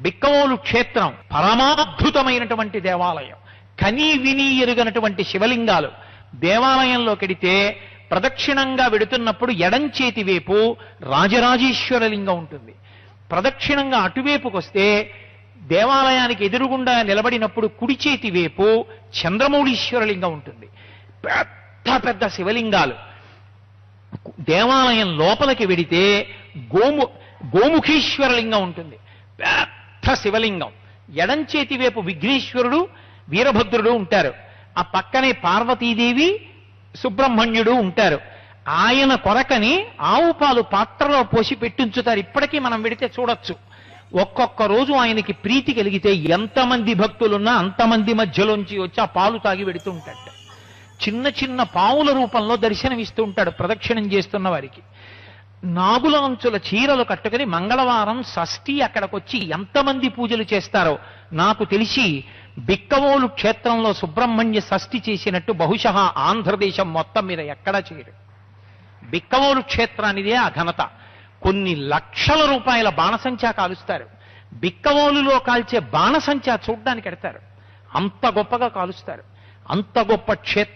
బిక్కవోలు క్షేత్రం పరమాద్భుతమైనటువంటి దేవాలయం. కనీ విని ఎరుగనటువంటి శివలింగాలు. దేవాలయంలోకెడితే ప్రదక్షిణంగా వెడుతున్నప్పుడు ఎడంచేతి వైపు రాజరాజేశ్వర లింగం ఉంటుంది. ప్రదక్షిణంగా అటువైపుకి వస్తే దేవాలయానికి ఎదురుగుండా నిలబడినప్పుడు కుడి చేతి వైపు చంద్రమౌళీశ్వర లింగం ఉంటుంది. పెద్ద పెద్ద శివలింగాలు. దేవాలయం లోపలికి వెడితే గోముఖీశ్వర లింగం ఉంటుంది. పెద్ద శివలింగం. ఎడంచేతి వైపు విఘ్నేశ్వరుడు వీరభద్రుడు ఉంటారు. ఆ పక్కనే పార్వతీదేవి సుబ్రహ్మణ్యుడు ఉంటారు. ఆయన కొరకని ఆవు పాలు పాత్రలో పోసి పెట్టించుతారు. ఇప్పటికీ మనం వెడితే చూడొచ్చు. ఒక్కొక్క రోజు ఆయనకి ప్రీతి కలిగితే ఎంతమంది భక్తులున్నా అంతమంది మధ్యలోంచి వచ్చి ఆ పాలు తాగి వెడుతూ ఉంటాడు. చిన్న చిన్న పావుల రూపంలో దర్శనమిస్తూ ఉంటాడు ప్రదక్షిణం చేస్తున్న వారికి. నాగుల అంచుల చీరలు కట్టుకుని మంగళవారం షష్ఠి అక్కడికొచ్చి ఎంతమంది పూజలు చేస్తారో నాకు తెలిసి బిక్కవోలు క్షేత్రంలో సుబ్రహ్మణ్య షష్ఠి చేసినట్టు బహుశः ఆంధ్రదేశం మొత్తం మీద ఎక్కడా చేయరు. బిక్కవోలు క్షేత్రానిదే ఆ ఘనత. కొన్ని లక్షల రూపాయల బాణసంచా కాలుస్తారు. బిక్కవోలులో కాల్చే బాణసంచా చూడ్డానికి ఎడతారు. అంత గొప్పగా కాలుస్తారు. అంత గొప్ప క్షేత్రం.